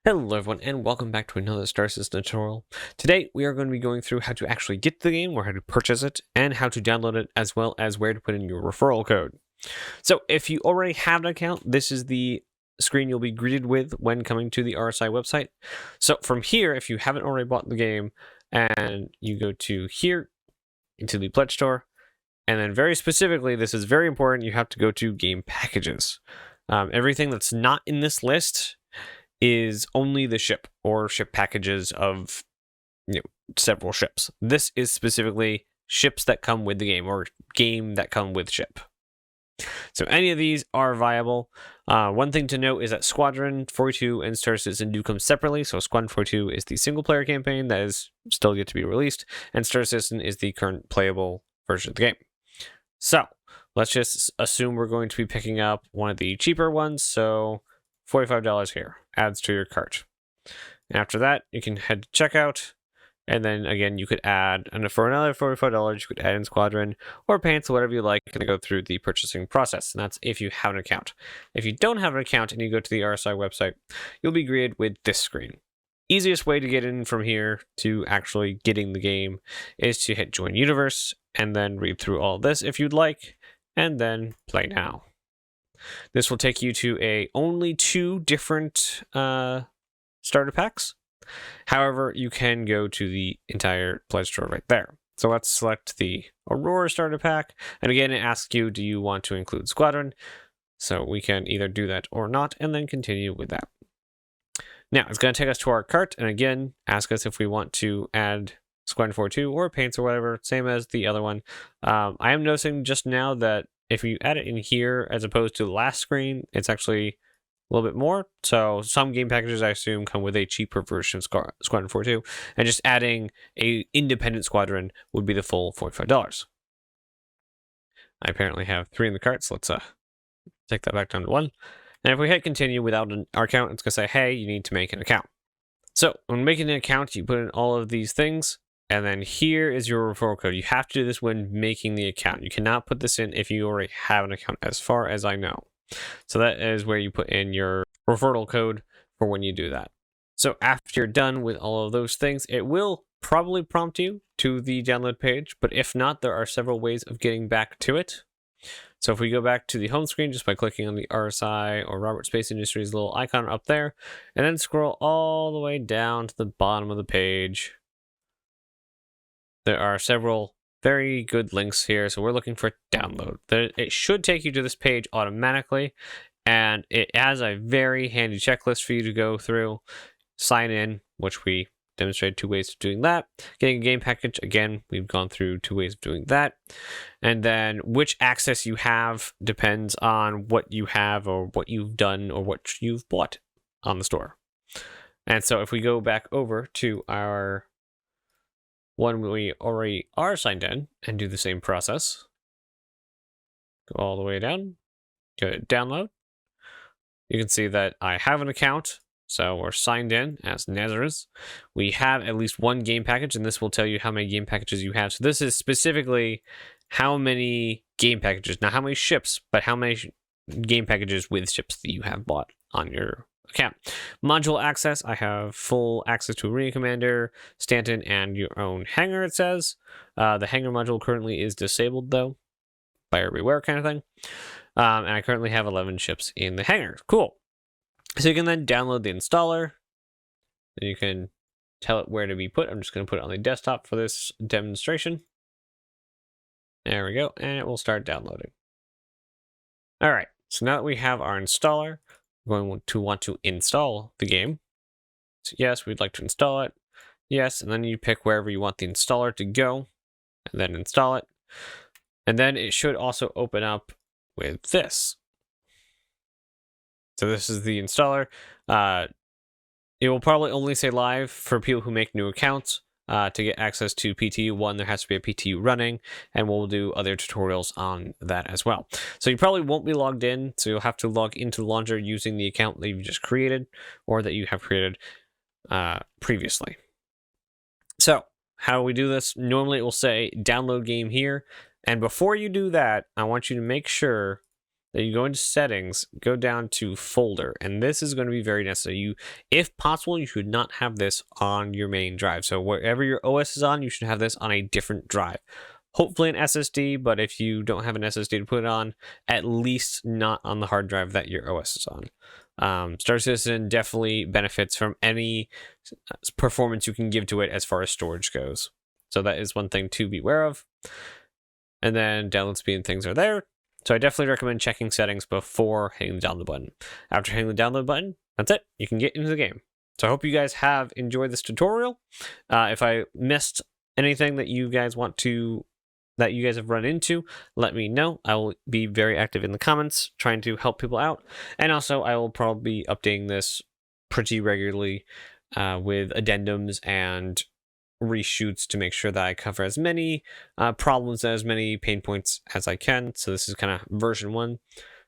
Hello everyone, and welcome back to another Star System tutorial. Today we are going to be going through how to actually get the game, or how to purchase it, and how to download it, as well as where to put in your referral code. So if you already have an account, this is the screen you'll be greeted with when coming to the RSI website. So from here, if you haven't already bought the game, and you go to here, into the pledge store, and then very specifically, this is very important, you have to go to game packages. Everything that's not in this list is only the ship or ship packages of several ships. This is specifically ships that come with the game, or game that come with ship. So any of these are viable. One thing to note is that Squadron 42 and Star Citizen do come separately. So Squadron 42 is the single player campaign that is still yet to be released, and Star Citizen is the current playable version of the game. So let's just assume we're going to be picking up one of the cheaper ones. So $45 here adds to your cart. And after that, you can head to checkout. And then again, you could add, and for another $45, you could add in Squadron or Pants, whatever you like, and go through the purchasing process. And that's if you have an account. If you don't have an account and you go to the RSI website, you'll be greeted with this screen. Easiest way to get in from here to actually getting the game is to hit Join Universe and then read through all this if you'd like, and then play now. This will take you to only 2 different starter packs. However, you can go to the entire pledge store right there. So let's select the Aurora starter pack. And again, it asks you, do you want to include Squadron? So we can either do that or not, and then continue with that. Now, it's going to take us to our cart, and again, ask us if we want to add Squadron 42 or Paints or whatever, same as the other one. I am noticing just now that if you add it in here as opposed to the last screen, it's actually a little bit more. So some game packages, I assume, come with a cheaper version of Squadron 42, and just adding a independent Squadron would be the full $45. I apparently have 3 in the cart, so let's take that back down to 1. And if we hit continue without our account, it's going to say, hey, you need to make an account. So when making an account, you put in all of these things. And then here is your referral code. You have to do this when making the account. You cannot put this in if you already have an account, as far as I know. So that is where you put in your referral code for when you do that. So after you're done with all of those things, it will probably prompt you to the download page. But if not, there are several ways of getting back to it. So if we go back to the home screen just by clicking on the RSI or Robert Space Industries little icon up there, and then scroll all the way down to the bottom of the page, there are several very good links here. So we're looking for download. It should take you to this page automatically, and it has a very handy checklist for you to go through. Sign in, which we demonstrated 2 ways of doing that. Getting a game package, again, we've gone through 2 ways of doing that. And then which access you have depends on what you have, or what you've done, or what you've bought on the store. And so if we go back over to our one we already are signed in and do the same process, go all the way down, go to download. You can see that I have an account, so we're signed in as Nazeris. We have at least 1 game package, and this will tell you how many game packages you have. So this is specifically how many game packages, not how many ships, but how many game packages with ships that you have bought on your account. Module access, I have full access to Arena Commander, Stanton, and your own hangar, it says. The hangar module currently is disabled, though. Buyer beware kind of thing. And I currently have 11 ships in the hangar. Cool. So you can then download the installer. And you can tell it where to be put. I'm just going to put it on the desktop for this demonstration. There we go. And it will start downloading. All right. So now that we have our installer, we're going to want to install the game. So yes, we'd like to install it. Yes, and then you pick wherever you want the installer to go, and then install it. And then it should also open up with this. So this is the installer. It will probably only say live for people who make new accounts. To get access to PTU1, there has to be a PTU running, and we'll do other tutorials on that as well. So you probably won't be logged in, so you'll have to log into the launcher using the account that you've just created, or that you have created previously. So how do we do this? Normally it will say download game here, and before you do that, I want you to make sure then you go into settings, go down to folder, and this is going to be very necessary. If possible, you should not have this on your main drive. So wherever your OS is on, you should have this on a different drive. Hopefully an SSD, but if you don't have an SSD to put it on, at least not on the hard drive that your OS is on. Star Citizen definitely benefits from any performance you can give to it as far as storage goes. So that is one thing to be aware of. And then download speed and things are there. So I definitely recommend checking settings before hitting the download button. After hitting the download button, that's it. You can get into the game. So I hope you guys have enjoyed this tutorial. If I missed anything that you guys have run into, let me know. I will be very active in the comments trying to help people out. And also I will probably be updating this pretty regularly with addendums and reshoots to make sure that I cover as many problems, as many pain points as I can. So this is kind of version 1.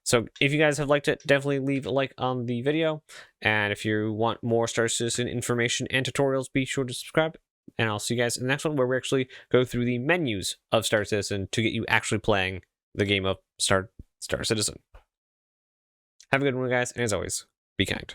So if you guys have liked it, definitely leave a like on the video. And if you want more Star Citizen information and tutorials, be sure to subscribe. And I'll see you guys in the next one, where we actually go through the menus of Star Citizen to get you actually playing the game of Star Citizen. Have a good one, guys, and as always, be kind.